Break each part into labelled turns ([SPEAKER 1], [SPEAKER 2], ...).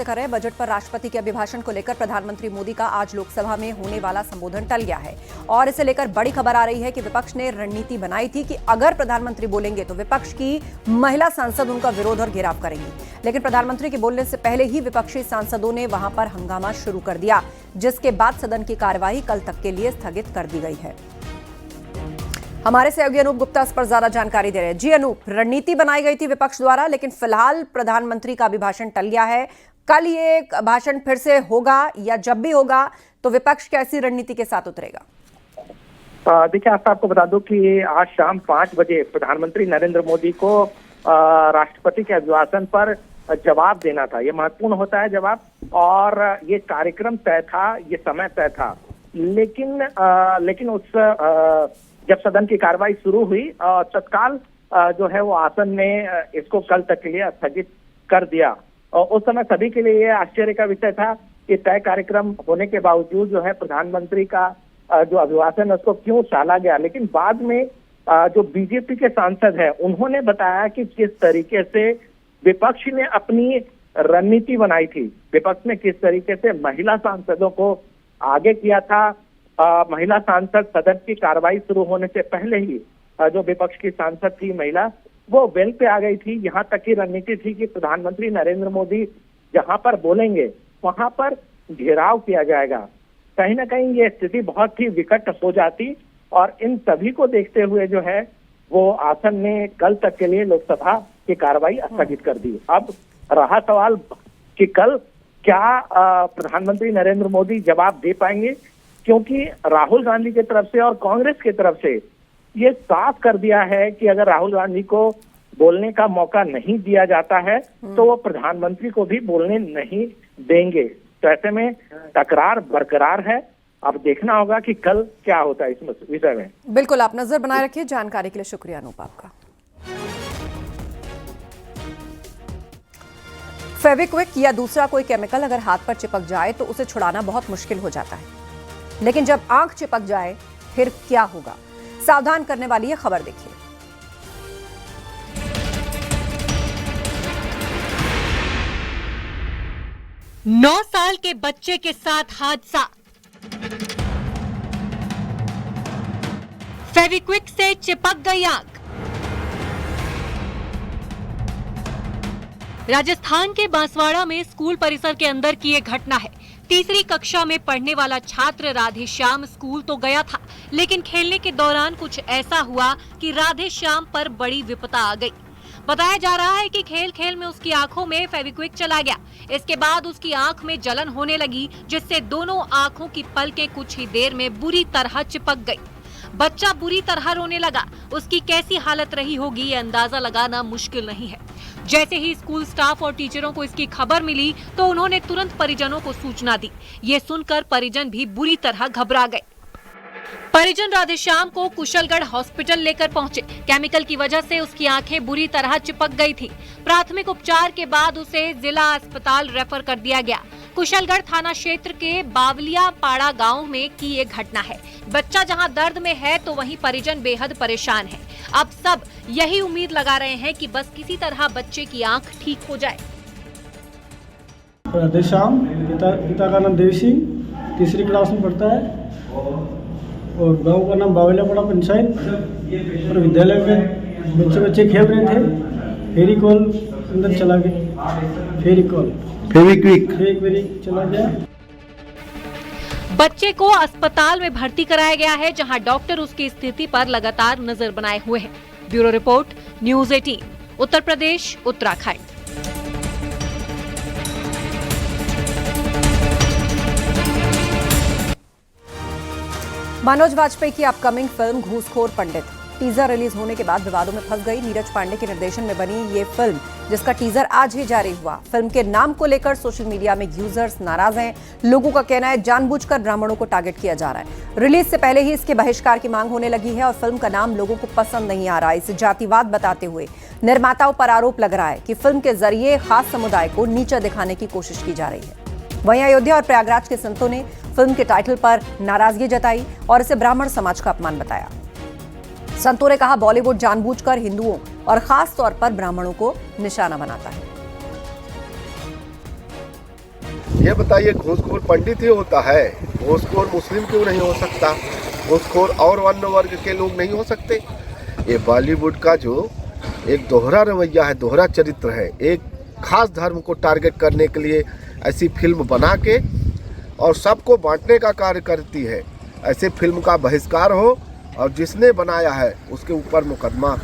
[SPEAKER 1] से कर रहे हैं। बजट पर राष्ट्रपति के अभिभाषण को लेकर प्रधानमंत्री मोदी का आज लोकसभा में होने वाला संबोधन टल गया है और इसे लेकर बड़ी खबर आ रही है कि विपक्ष ने रणनीति बनाई थी कि अगर प्रधानमंत्री बोलेंगे तो विपक्ष की महिला सांसद उनका विरोध और घेराव करेंगी, लेकिन प्रधानमंत्री के बोलने से पहले ही विपक्षी सांसदों ने वहां पर हंगामा शुरू कर दिया, जिसके बाद सदन की कार्यवाही कल तक के लिए स्थगित कर दी गई है। हमारे सहयोगी अनूप गुप्ता इस पर ज्यादा जानकारी दे रहे हैं। जी अनूप, रणनीति बनाई गई थी विपक्ष द्वारा, लेकिन फिलहाल प्रधानमंत्री का अभिभाषण टल गया है। कल ये भाषण फिर से होगा या जब भी होगा तो विपक्ष कैसी रणनीति के साथ उतरेगा?
[SPEAKER 2] देखिए, आपको बता दूं कि आज शाम 5 बजे प्रधानमंत्री नरेंद्र मोदी को राष्ट्रपति के अभिभाषण पर जवाब देना था। ये महत्वपूर्ण होता है जवाब, और ये कार्यक्रम तय था, ये समय तय था। लेकिन उस जब सदन की कार्रवाई शुरू हुई, तत्काल जो है वो आसन ने इसको कल तक के लिए स्थगित कर दिया। और उस समय सभी के लिए ये आश्चर्य का विषय था कि तय कार्यक्रम होने के बावजूद जो है प्रधानमंत्री का जो अभिभाषण है उसको क्यों टाला गया। लेकिन बाद में जो बीजेपी के सांसद हैं उन्होंने बताया कि किस तरीके से विपक्ष ने अपनी रणनीति बनाई थी। विपक्ष ने किस तरीके से महिला सांसदों को आगे किया था। महिला सांसद सदन की कार्रवाई शुरू होने से पहले ही जो विपक्ष की सांसद थी महिला, वो वेल पे आ गई थी। यहाँ तक की रणनीति थी कि प्रधानमंत्री नरेंद्र मोदी जहां पर बोलेंगे वहां पर घेराव किया जाएगा। कहीं ना कहीं ये स्थिति बहुत ही विकट हो जाती, और इन सभी को देखते हुए जो है वो आसन ने कल तक के लिए लोकसभा की कार्रवाई स्थगित कर दी। अब रहा सवाल कि कल क्या प्रधानमंत्री नरेंद्र मोदी जवाब दे पाएंगे, क्योंकि राहुल गांधी की तरफ से और कांग्रेस की तरफ से ये साफ कर दिया है कि अगर राहुल गांधी को बोलने का मौका नहीं दिया जाता है तो वो प्रधानमंत्री को भी बोलने नहीं देंगे। तो ऐसे में तकरार बरकरार है। अब देखना होगा कि कल क्या होता है इस विषय में।
[SPEAKER 1] बिल्कुल, आप नजर बनाए रखिए। जानकारी के लिए शुक्रिया अनूप आपका। फेविक्विक या दूसरा कोई केमिकल अगर हाथ पर चिपक जाए तो उसे छुड़ाना बहुत मुश्किल हो जाता है, लेकिन जब आंख चिपक जाए फिर क्या होगा? सावधान करने वाली यह खबर देखिए।
[SPEAKER 3] नौ साल के बच्चे के साथ हादसा। फेविक्विक से चिपक गई आंख। राजस्थान के बांसवाड़ा में स्कूल परिसर के अंदर की यह घटना है। तीसरी कक्षा में पढ़ने वाला छात्र राधेश्याम स्कूल तो गया था, लेकिन खेलने के दौरान कुछ ऐसा हुआ कि राधेश्याम पर बड़ी विपदा आ गई। बताया जा रहा है कि खेल खेल में उसकी आंखों में फेविक्विक चला गया। इसके बाद उसकी आंख में जलन होने लगी, जिससे दोनों आंखों की पलकें कुछ ही देर में बुरी तरह चिपक गई। बच्चा बुरी तरह रोने लगा। उसकी कैसी हालत रही होगी ये अंदाजा लगाना मुश्किल नहीं है। जैसे ही स्कूल स्टाफ और टीचरों को इसकी खबर मिली तो उन्होंने तुरंत परिजनों को सूचना दी। ये सुनकर परिजन भी बुरी तरह घबरा गए। परिजन राधेश्याम को कुशलगढ़ हॉस्पिटल लेकर पहुंचे। केमिकल की वजह से उसकी आंखें बुरी तरह चिपक गई थी। प्राथमिक उपचार के बाद उसे जिला अस्पताल रेफर कर दिया गया। कुशलगढ़ थाना क्षेत्र के बावलिया पाड़ा गांव में की ये घटना है। बच्चा जहां दर्द में है तो वहीं परिजन बेहद परेशान है। अब सब यही उम्मीद लगा रहे हैं कि बस किसी तरह बच्चे की आंख ठीक हो जाए।
[SPEAKER 4] राधेश्याम, पिता का नाम देव सिंह, तीसरी क्लास में पढ़ता है, और गांव का नाम बावलियापाड़ा पंचायत। और विद्यालय में बच्चे खेल रहे थे, फेविकॉल अंदर चला गया। फेविक्विक चला गया।
[SPEAKER 3] बच्चे को अस्पताल में भर्ती कराया गया है, जहां डॉक्टर उसकी स्थिति पर लगातार नजर बनाए हुए हैं। Bureau report, news 18, Uttar Pradesh, Uttarakhand.
[SPEAKER 1] Manoj Vajpayee की अपकमिंग फिल्म घूसखोर पंडित टीजर रिलीज होने के बाद विवादों में फंस गई। नीरज पांडे के निर्देशन में बनी ये फिल्म, जिसका टीजर आज ही जारी हुआ। फिल्म के नाम को लेकर सोशल मीडिया में यूजर्स नाराज हैं। लोगों का कहना है जानबूझकर ब्राह्मणों को टारगेट किया जा रहा है। रिलीज से पहले ही इसके बहिष्कार की मांग होने लगी है और फिल्म का नाम लोगों को पसंद नहीं आ रहा है। इसे जातिवाद बताते हुए निर्माताओं पर आरोप लग रहा है कि फिल्म के जरिए खास समुदाय को नीचा दिखाने की कोशिश की जा रही है। वहीं अयोध्या और प्रयागराज के संतों ने फिल्म के टाइटल पर नाराजगी जताई और इसे ब्राह्मण समाज का अपमान बताया। संतों ने कहा, बॉलीवुड जानबूझकर हिंदुओं और खास तौर पर ब्राह्मणों को निशाना बनाता है।
[SPEAKER 5] ये बताइए, घूसखोर पंडित ही होता है, घूसखोर मुस्लिम क्यों नहीं हो सकता? घूसखोर और अन्य वर्ग के लोग नहीं हो सकते? ये बॉलीवुड का जो एक दोहरा रवैया है, दोहरा चरित्र है, एक खास धर्म को टारगेट करने के लिए ऐसी फिल्म बना के और सबको बांटने का कार्य करती है। ऐसे फिल्म का बहिष्कार हो और जिसने बनाया है उसके ऊपर मुकदमा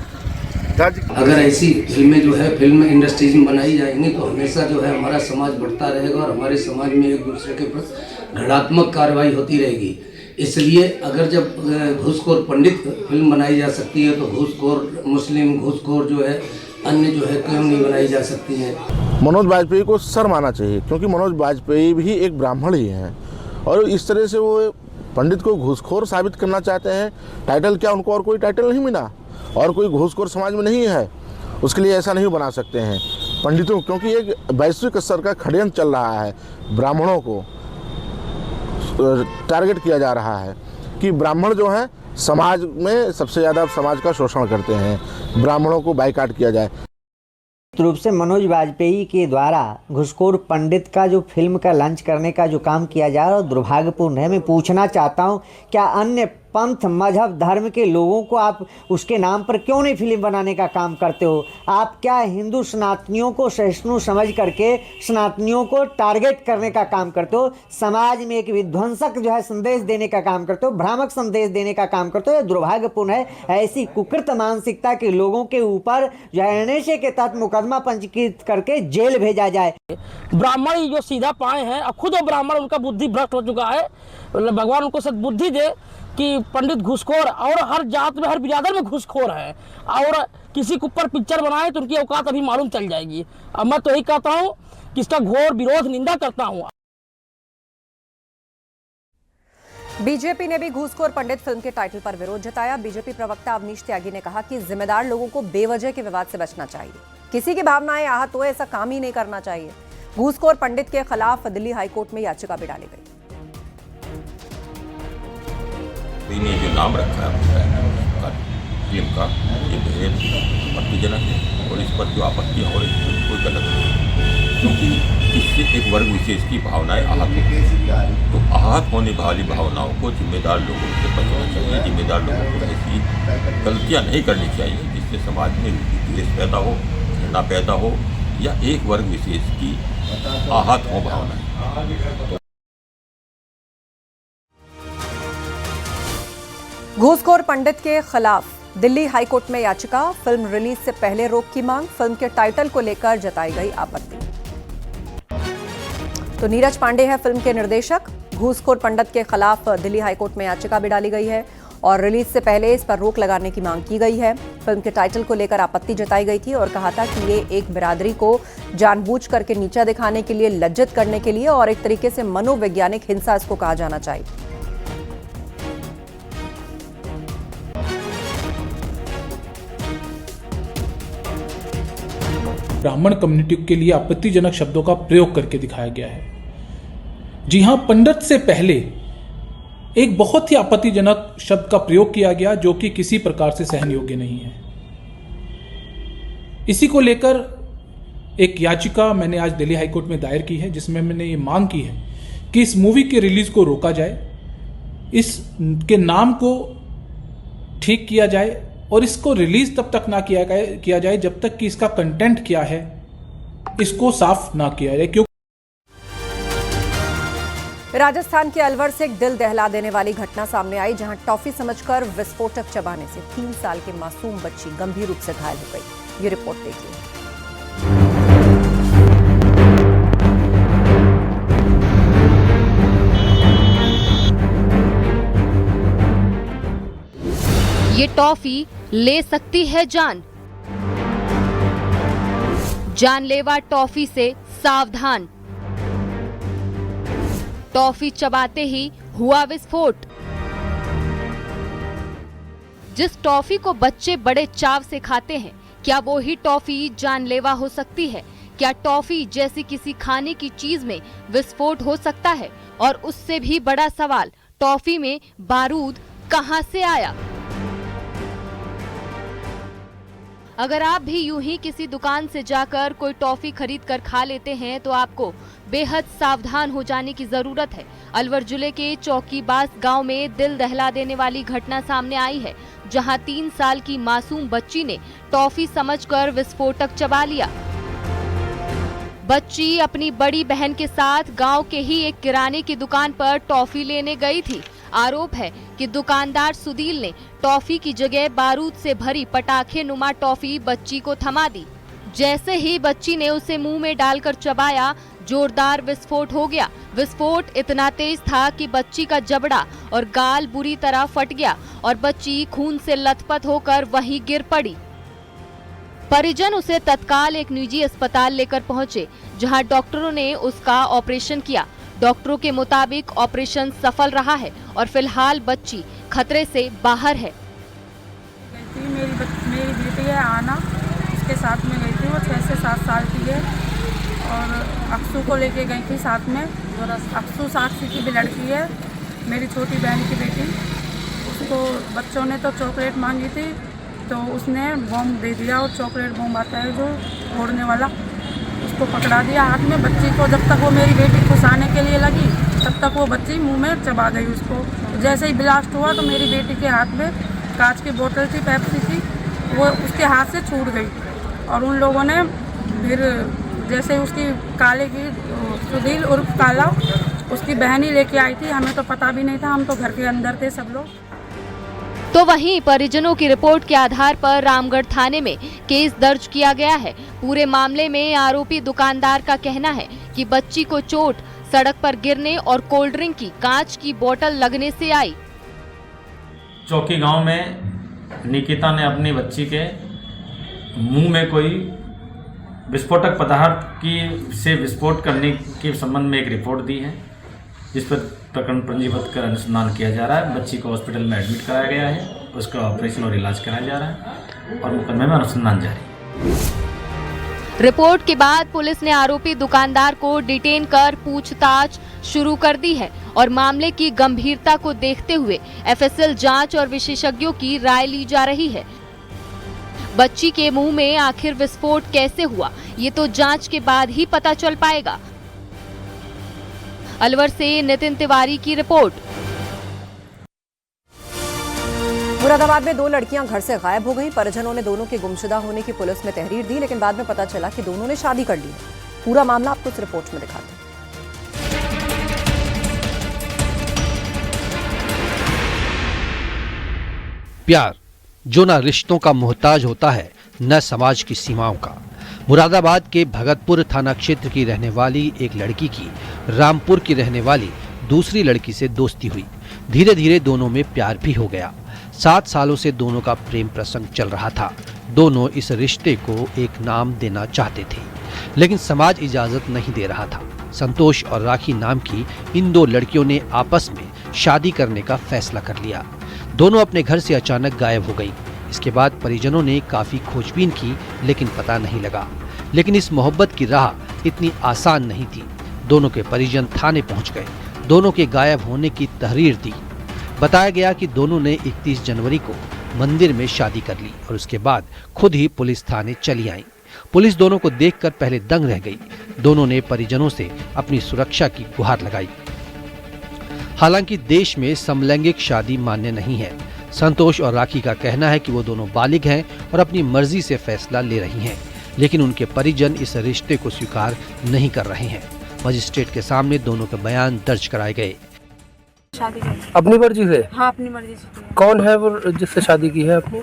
[SPEAKER 5] दर्ज।
[SPEAKER 6] अगर ऐसी फिल्में जो है फिल्म इंडस्ट्रीज में बनाई जाएंगी तो हमेशा जो है हमारा समाज बढ़ता रहेगा और हमारे समाज में एक दूसरे के प्रति घृणात्मक कार्रवाई होती रहेगी। इसलिए अगर जब घूसखोर पंडित फिल्म बनाई जा सकती है तो घूसखोर मुस्लिम, घूसखोर जो है अन्य जो है क्यों नहीं बनाई जा सकती है।
[SPEAKER 7] मनोज वाजपेयी को सर माना चाहिए, क्योंकि मनोज वाजपेयी भी एक ब्राह्मण ही हैं और इस तरह से वो पंडित को घूसखोर साबित करना चाहते हैं। टाइटल क्या, उनको और कोई टाइटल नहीं मिला और कोई घूसखोर समाज में नहीं है, उसके लिए ऐसा नहीं बना सकते हैं पंडितों, क्योंकि एक वैश्विक स्तर का षड्यंत्र चल रहा है। ब्राह्मणों को टारगेट किया जा रहा है कि ब्राह्मण जो हैं समाज में सबसे ज़्यादा समाज का शोषण करते हैं, ब्राह्मणों को बाइकाट किया जाए।
[SPEAKER 8] रूप से मनोज वाजपेयी के द्वारा घूसखोर पंडित का जो फिल्म का लॉन्च करने का जो काम किया जा रहा है दुर्भाग्यपूर्ण है। मैं पूछना चाहता हूं, क्या अन्य पंथ, मजहब, धर्म के लोगों को आप उसके नाम पर क्यों नहीं फिल्म बनाने का काम करते हो? आप क्या हिंदू सनातनियों को सहिष्णु समझ करके सनातनियों को टारगेट करने का काम करते हो? समाज में एक विध्वंसक जो है संदेश देने का काम करते हो, भ्रामक संदेश देने का काम करते हो। यह दुर्भाग्यपूर्ण है। ऐसी कुकृत मानसिकता के लोगों के ऊपर जो है NSA के तहत मुकदमा पंजीकृत करके जेल भेजा जाए।
[SPEAKER 9] ब्राह्मण ही जो सीधा पाए हैं, अब खुद ब्राह्मण, उनका बुद्धि भ्रष्ट हो चुका है। भगवान उनको सद्बुद्धि दे कि पंडित घूसखोर और हर जात में, हर बिरादर में घूसखोर है और किसी के ऊपर पिक्चर बनाए तो उनकी औकात अभी मालूम चल जाएगी। अब मैं तो यही कहता हूँ कि इसका घोर विरोध, निंदा करता हूँ।
[SPEAKER 1] बीजेपी ने भी घूसखोर पंडित फिल्म के टाइटल पर विरोध जताया। बीजेपी प्रवक्ता अवनीश त्यागी ने कहा कि जिम्मेदार लोगों को बेवजह के विवाद से बचना चाहिए, किसी की भावनाएं आहत हो ऐसा काम ही नहीं करना चाहिए। घूसखोर पंडित के खिलाफ दिल्ली हाईकोर्ट में याचिका भी डाली गई।
[SPEAKER 10] ने जो नाम रखा है फिल्म का, ये बेहद आपत्तिजनक है और इस पर जो आपत्तियाँ हो रही हैं कोई गलत नहीं, क्योंकि इससे एक वर्ग विशेष की भावनाएं आहत होती हैं। तो आहत होने वाली भावनाओं को जिम्मेदार लोगों से बचना चाहिए। जिम्मेदार लोगों को ऐसी गलतियाँ नहीं करनी चाहिए जिससे समाज में द्वेष पैदा हो, घृणा पैदा हो या एक वर्ग विशेष की आहत हो भावनाएं।
[SPEAKER 1] घूसखोर पंडित के खिलाफ दिल्ली हाईकोर्ट में याचिका। फिल्म रिलीज से पहले रोक की मांग। फिल्म के टाइटल को लेकर जताई गई आपत्ति। तो नीरज पांडे है फिल्म के निर्देशक। घूसखोर पंडित के खिलाफ दिल्ली हाईकोर्ट में याचिका भी डाली गई है और रिलीज से पहले इस पर रोक लगाने की मांग की गई है। फिल्म के टाइटल को लेकर आपत्ति जताई गई थी और कहा था कि ये एक बिरादरी को जानबूझ करके नीचा दिखाने के लिए, लज्जित करने के लिए और एक तरीके से मनोवैज्ञानिक हिंसा इसको कहा जाना चाहिए।
[SPEAKER 11] ब्राह्मण कम्युनिटी के लिए आपत्तिजनक शब्दों का प्रयोग करके दिखाया गया है। जी हां, पंडित से पहले एक बहुत ही आपत्तिजनक शब्द का प्रयोग किया गया जो कि किसी प्रकार से सहन योग्य नहीं है। इसी को लेकर एक याचिका मैंने आज दिल्ली हाईकोर्ट में दायर की है, जिसमें मैंने ये मांग की है कि इस मूवी के रिलीज को रोका जाए, इसके नाम को ठीक किया जाए और इसको रिलीज तब तक ना किया जाए जब तक कि इसका कंटेंट क्या है इसको साफ ना किया जाए।
[SPEAKER 1] राजस्थान के अलवर से एक दिल दहला देने वाली घटना सामने आई, जहां टॉफी समझकर विस्फोटक चबाने से 3 साल की मासूम बच्ची गंभीर रूप से घायल हो गई। ये रिपोर्ट देखिए।
[SPEAKER 3] ये टॉफी ले सकती है जान। जानलेवा टॉफी से सावधान। टॉफी चबाते ही हुआ विस्फोट। जिस टॉफी को बच्चे बड़े चाव से खाते हैं, क्या वो ही टॉफी जानलेवा हो सकती है? क्या टॉफी जैसी किसी खाने की चीज में विस्फोट हो सकता है? और उससे भी बड़ा सवाल, टॉफी में बारूद कहां से आया?
[SPEAKER 12] अगर आप भी यूं ही किसी दुकान से जाकर कोई टॉफी खरीद कर खा लेते हैं तो आपको बेहद सावधान हो जाने की जरूरत है। अलवर जिले के चौकीबास गांव में दिल दहला देने वाली घटना सामने आई है, जहां 3 साल की मासूम बच्ची ने टॉफी समझकर विस्फोटक चबा लिया। बच्ची अपनी बड़ी बहन के साथ गांव के ही एक किराने की दुकान पर टॉफी लेने गई थी। आरोप है कि दुकानदार सुदील ने टॉफी की जगह बारूद से भरी पटाखे नुमा टॉफी बच्ची को थमा दी। जैसे ही बच्ची ने उसे मुंह में डालकर चबाया, जोरदार विस्फोट हो गया। विस्फोट इतना तेज था कि बच्ची का जबड़ा और गाल बुरी तरह फट गया और बच्ची खून से लथपथ होकर वहीं गिर पड़ी। परिजन उसे तत्काल एक निजी अस्पताल लेकर पहुंचे, जहां डॉक्टरों ने उसका ऑपरेशन किया। डॉक्टरों के मुताबिक ऑपरेशन सफल रहा है और फिलहाल बच्ची खतरे से बाहर है।
[SPEAKER 13] मेरी बेटी है आना, उसके साथ में गई थी। वो 6 से 7 साल की है और अक्सू को लेके गई थी साथ में। अक्सू साक्षी की भी लड़की है, मेरी छोटी बहन की बेटी। उसको बच्चों ने तो चॉकलेट मांगी थी तो उसने बॉम्ब दे दिया, और चॉकलेट बॉम्ब आता है जो फोड़ने वाला, उसको पकड़ा दिया हाथ में। बच्ची को जब तक वो मेरी बेटी खुशाने के लिए लगी तब तक वो बच्ची मुंह में चबा गई उसको। जैसे ही ब्लास्ट हुआ तो मेरी बेटी के हाथ में कांच की बोतल थी, पेप्सी की, वो उसके हाथ से छूट गई। और उन लोगों ने फिर जैसे उसकी काले की सुधील उर्फ काला उसकी बहन ही लेके आई थी, हमें तो पता भी नहीं था, हम तो घर के अंदर थे सब लोग।
[SPEAKER 12] तो वहीं परिजनों की रिपोर्ट के आधार पर रामगढ़ थाने में केस दर्ज किया गया है। पूरे मामले में आरोपी दुकानदार का कहना है कि बच्ची को चोट सड़क पर गिरने और कोल्ड ड्रिंक की कांच की बोतल लगने से आई।
[SPEAKER 14] चौकी गांव में निकिता ने अपनी बच्ची के मुंह में कोई विस्फोटक पदार्थ की से विस्फोट करने के संबंध में एक रिपोर्ट दी है, जिस पर प्रकरण पंजीबद्ध कर अनुसंधान किया जा रहा है। बच्ची को हॉस्पिटल में एडमिट कराया गया है, उसका ऑपरेशन और इलाज कराया जा रहा है और मुकदमे में अनुसंधान जारी।
[SPEAKER 12] रिपोर्ट के बाद पुलिस ने आरोपी दुकानदार को डिटेन कर पूछताछ शुरू कर दी है और मामले की गंभीरता को देखते हुए एफएसएल जांच और विशेषज्ञों की राय ली जा रही है। बच्ची के मुंह में आखिर विस्फोट कैसे हुआ, ये तो जांच के बाद ही पता चल पाएगा। अलवर से नितिन तिवारी की रिपोर्ट।
[SPEAKER 1] मुरादाबाद में 2 लड़कियां घर से गायब हो गईं। परिजनों ने दोनों के गुमशुदा होने की पुलिस में तहरीर दी, लेकिन बाद में पता चला कि दोनों ने शादी कर ली है। पूरा मामला आपको इस रिपोर्ट में दिखाते हैं।
[SPEAKER 15] प्यार जो न रिश्तों का मोहताज होता है न समाज की सीमाओं का। मुरादाबाद के भगतपुर थाना क्षेत्र की रहने वाली एक लड़की की रामपुर की रहने वाली दूसरी लड़की से दोस्ती हुई। धीरे धीरे दोनों में प्यार भी हो गया। 7 सालों से दोनों का प्रेम प्रसंग चल रहा था। दोनों इस रिश्ते को एक नाम देना चाहते थे, लेकिन समाज इजाजत नहीं दे रहा था। संतोष और राखी नाम की इन 2 लड़कियों ने आपस में शादी करने का फैसला कर लिया। दोनों अपने घर से अचानक गायब हो गई। इसके बाद परिजनों ने काफी खोजबीन की, लेकिन पता नहीं लगा। लेकिन इस मोहब्बत की राह इतनी आसान नहीं थी। दोनों के परिजन थाने पहुंच गए, दोनों के गायब होने की तहरीर दी। बताया गया कि दोनों ने 31 जनवरी को मंदिर में शादी कर ली और उसके बाद खुद ही पुलिस थाने चली आई। पुलिस दोनों को देखकर पहले दंग रह गई। दोनों ने परिजनों से अपनी सुरक्षा की गुहार लगाई। हालांकि देश में समलैंगिक शादी मान्य नहीं है। संतोष और राखी का कहना है कि वो दोनों बालिग हैं और अपनी मर्जी से फैसला ले रही हैं, लेकिन उनके परिजन इस रिश्ते को स्वीकार नहीं कर रहे हैं। मजिस्ट्रेट के सामने दोनों के बयान दर्ज कराए गए।
[SPEAKER 16] शादी
[SPEAKER 17] अपनी मर्जी से?
[SPEAKER 16] हाँ, अपनी मर्जी से।
[SPEAKER 17] कौन है वो जिससे शादी की है आपने?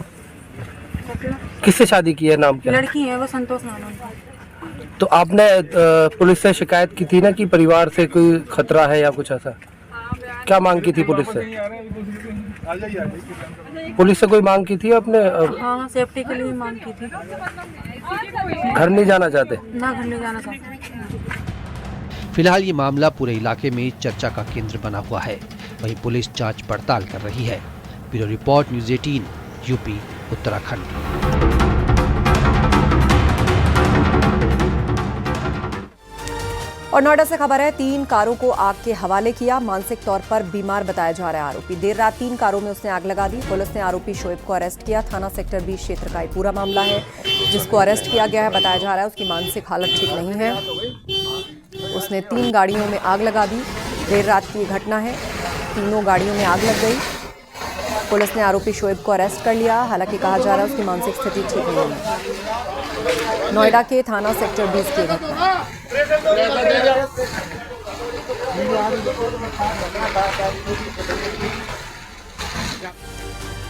[SPEAKER 17] किससे शादी की है, नाम क्या?
[SPEAKER 16] लड़की है वो, संतोष नाम है।
[SPEAKER 17] तो आपने पुलिस से शिकायत की थी ना कि परिवार से कोई खतरा है या कुछ ऐसा? क्या मांग की थी पुलिस से? पुलिस से कोई मांग की थी आपने?
[SPEAKER 16] हाँ, सेफ्टी के लिए मांग की थी।
[SPEAKER 17] घर नहीं जाना चाहते?
[SPEAKER 16] ना, घर नहीं जाना चाहते।
[SPEAKER 15] फिलहाल ये मामला पूरे इलाके में चर्चा का केंद्र बना हुआ है। वहीं पुलिस जांच पड़ताल कर रही है। Bureau report, news 18, UP, Uttarakhand.
[SPEAKER 1] और नोएडा से खबर है, 3 कारों को आग के हवाले किया। मानसिक तौर पर बीमार बताया जा रहा है आरोपी। देर रात 3 कारों में उसने आग लगा दी। पुलिस ने आरोपी शोएब को अरेस्ट किया। थाना सेक्टर 20 क्षेत्र का ये पूरा मामला है जिसको अरेस्ट किया गया है। बताया जा रहा है उसकी मानसिक हालत ठीक नहीं है। उसने 3 गाड़ियों में आग लगा दी। देर रात की घटना है, तीनों गाड़ियों में आग लग गई। पुलिस ने आरोपी शोएब को अरेस्ट कर लिया। हालांकि कहा जा रहा है उसकी मानसिक स्थिति ठीक नहीं है। नोएडा के थाना सेक्टर 20 की घटना।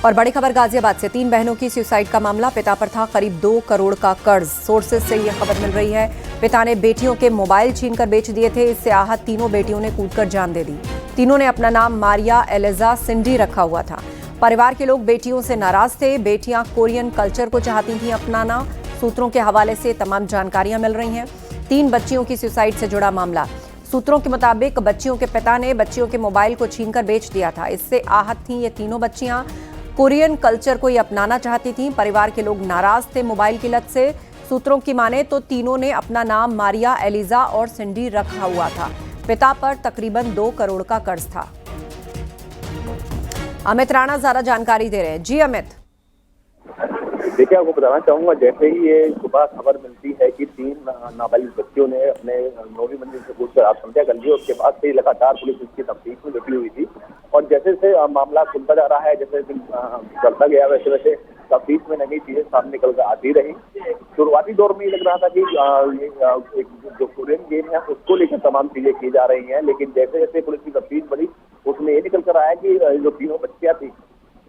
[SPEAKER 1] और बड़ी खबर गाजियाबाद से, 3 बहनों की सुसाइड का मामला। पिता पर था करीब 2 करोड़ का कर्ज। सोर्सेज से यह खबर मिल रही है। पिता ने बेटियों के मोबाइल छीनकर बेच दिए थे। इससे आहत तीनों बेटियों ने कूदकर जान दे दी। तीनों ने अपना नाम मारिया, एलिजा, सिंडी रखा हुआ था। परिवार के लोग बेटियों से नाराज थे। बेटियां कोरियन कल्चर को चाहती थीं अपनाना। सूत्रों के हवाले से तमाम जानकारियां मिल रही हैं। 3 बच्चियों की सुसाइड से जुड़ा मामला। सूत्रों के मुताबिक बच्चियों के पिता ने बच्चियों के मोबाइल को छीनकर बेच दिया था। इससे आहत थीं ये तीनों बच्चियां। कोरियन कल्चर को ये अपनाना चाहती थीं। परिवार के लोग नाराज थे मोबाइल की लत से। सूत्रों की माने तो तीनों ने अपना नाम मारिया, एलिजा और सिंडी रखा हुआ था। पिता पर तकरीबन 2 करोड़ का कर्ज था। अमित राणा ज्यादा जानकारी दे रहे हैं। जी अमित।
[SPEAKER 18] देखिए, आपको बताना चाहूंगा, जैसे ही ये सुबह खबर मिलती है कि 3 नाबालिग बच्चियों ने अपने 9वीं मंजिल से कूदकर आत्महत्या कर ली, उसके बाद से लगातार पुलिस इसकी तफ्तीश में जुटी हुई थी। और जैसे जैसे मामला खुलता जा रहा है, जैसे चलता गया, वैसे वैसे तफ्तीश में नई चीजें सामने निकल कर आती रही। शुरुआती दौर में ये लग रहा था कि जो कोरियन गेम है उसको लेकर तमाम चीजें की जा रही हैं, लेकिन जैसे जैसे पुलिस की तफ्तीश बढ़ी उसमें ये निकल कर आया कि जो तीनों बच्चियां थी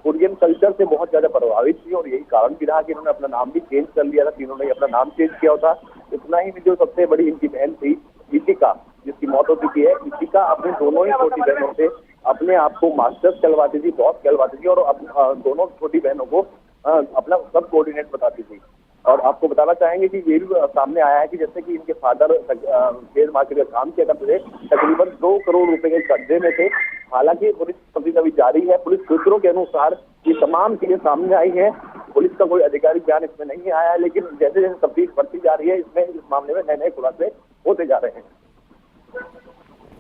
[SPEAKER 18] कोरियन कल्चर से बहुत ज्यादा प्रभावित थी। और यही कारण भी रहा कि इन्होंने अपना नाम भी चेंज कर लिया था। तीनों ने अपना नाम चेंज किया था। इतना ही जो सबसे बड़ी इनकी बहन थी इशिका, जिसकी मौत हो चुकी है, इशिका अपने दोनों ही छोटी बहनों से अपने आप को मास्टर्स कहलवाती थी, बॉस कहलवाती थी, और दोनों छोटी बहनों को अपना सब कोऑर्डिनेट बताती थी। और आपको बताना चाहेंगे कि ये भी सामने आया है कि जैसे कि इनके फादर शेयर मार्केट का काम किया करते थे, तकरीबन 2 करोड़ रुपए के कर्जे में थे। हालांकि पुलिस तफ्तीश अभी जारी है। पुलिस सूत्रों के अनुसार ये तमाम चीजें सामने आई हैं। पुलिस का कोई आधिकारिक बयान इसमें नहीं आया है, लेकिन जैसे जैसे तफ्तीश बढ़ती जा रही है इसमें इस मामले में नए नए खुलासे होते जा रहे हैं।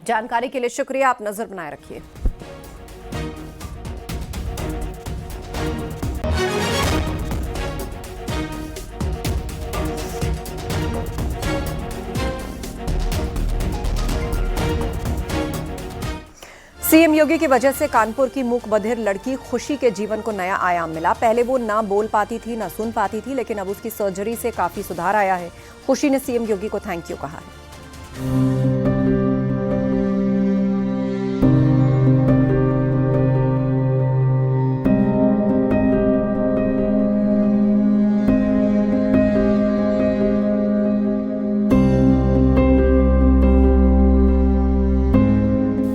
[SPEAKER 1] जानकारी के लिए शुक्रिया। आप नजर बनाए रखिए। सीएम योगी की वजह से कानपुर की मूक बधिर लड़की खुशी के जीवन को नया आयाम मिला। पहले वो ना बोल पाती थी, ना सुन पाती थी, लेकिन अब उसकी सर्जरी से काफी सुधार आया है। खुशी ने सीएम योगी को थैंक यू कहा है।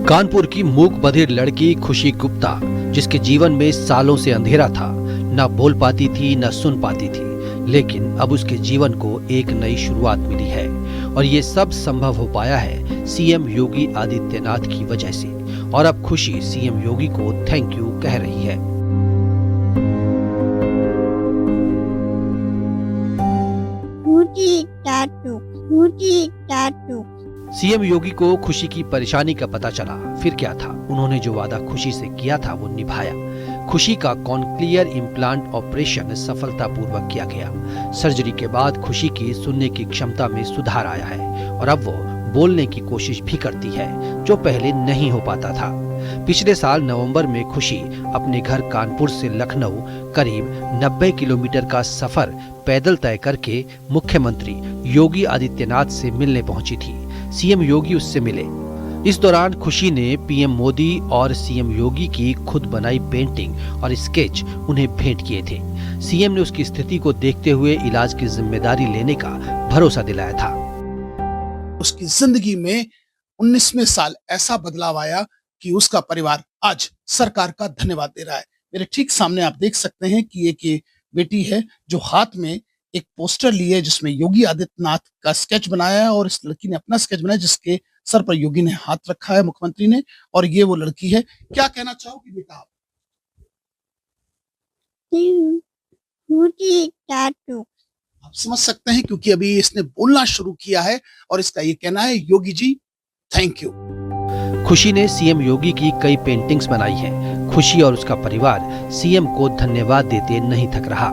[SPEAKER 15] कानपुर की मूक बधिर लड़की खुशी गुप्ता, जिसके जीवन में सालों से अंधेरा था, न बोल पाती थी न सुन पाती थी, लेकिन अब उसके जीवन को एक नई शुरुआत मिली है। और ये सब संभव हो पाया है सीएम योगी आदित्यनाथ की वजह से। और अब खुशी सीएम योगी को थैंक यू कह रही है। सीएम योगी को खुशी की परेशानी का पता चला। फिर क्या था, उन्होंने जो वादा खुशी से किया था वो निभाया। खुशी का कॉन्क्लियर इम्प्लांट ऑपरेशन सफलतापूर्वक किया गया। सर्जरी के बाद खुशी की सुनने की क्षमता में सुधार आया है और अब वो बोलने की कोशिश भी करती है, जो पहले नहीं हो पाता था। पिछले साल नवंबर में खुशी अपने घर कानपुर से लखनऊ करीब 90 किलोमीटर का सफर पैदल तय करके मुख्यमंत्री योगी आदित्यनाथ से मिलने पहुंची थी। सीएम योगी उससे मिले। इस दौरान खुशी ने पीएम मोदी और सीएम योगी की खुद बनाई पेंटिंग और स्केच उन्हें भेंट किए थे। सीएम ने उसकी स्थिति को देखते हुए इलाज की जिम्मेदारी लेने का भरोसा दिलाया था।
[SPEAKER 19] उसकी जिंदगी में 19वें साल ऐसा बदलाव आया कि उसका परिवार आज सरकार का धन्यवाद दे रहा है। मेरे ठीक सामने आप देख सकते हैं कि एक बेटी है जो हाथ में एक पोस्टर लिए है जिसमें योगी आदित्यनाथ का स्केच बनाया है, और इस लड़की ने अपना स्केच बनाया जिसके सर पर योगी ने हाथ रखा है, मुख्यमंत्री ने, और ये वो लड़की है। क्या कहना चाहोगी बेटा आप? आप समझ सकते हैं क्योंकि अभी इसने बोलना शुरू किया है और इसका ये कहना है, योगी जी थैंक यू।
[SPEAKER 15] खुशी ने सीएम योगी की कई पेंटिंग्स बनाई हैं। खुशी और उसका परिवार सीएम को धन्यवाद देते नहीं थक रहा।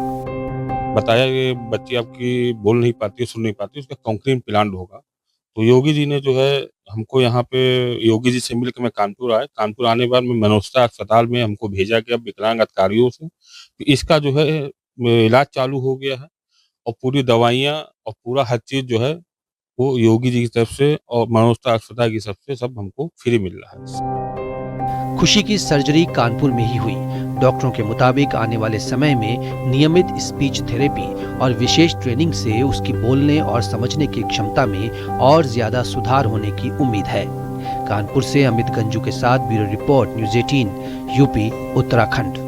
[SPEAKER 20] बताया ये बच्ची आपकी बोल नहीं पाती, सुन नहीं पाती, उसका काउंसलिंग प्लान होगा। तो योगी जी ने जो है हमको यहाँ पे योगी जी से मिलकर मैं कानपुर आए। कानपुर आने के बाद मैं मनोस्ता अस्पताल में हमको भेजा गया विकलांग अधिकारियों से। तो इसका जो है इलाज चालू हो गया है और पूरी दवाइयाँ और पूरा हर चीज़ जो है वो योगी जी की तरफ से और मनोस्ता अस्पताल की तरफ से सब हमको फ्री मिल रहा है।
[SPEAKER 15] खुशी की सर्जरी कानपुर में ही हुई। डॉक्टरों के मुताबिक आने वाले समय में नियमित स्पीच थेरेपी और विशेष ट्रेनिंग से उसकी बोलने और समझने की क्षमता में और ज्यादा सुधार होने की उम्मीद है। कानपुर से अमित गंजू के साथ bureau report, news 18 UP Uttarakhand.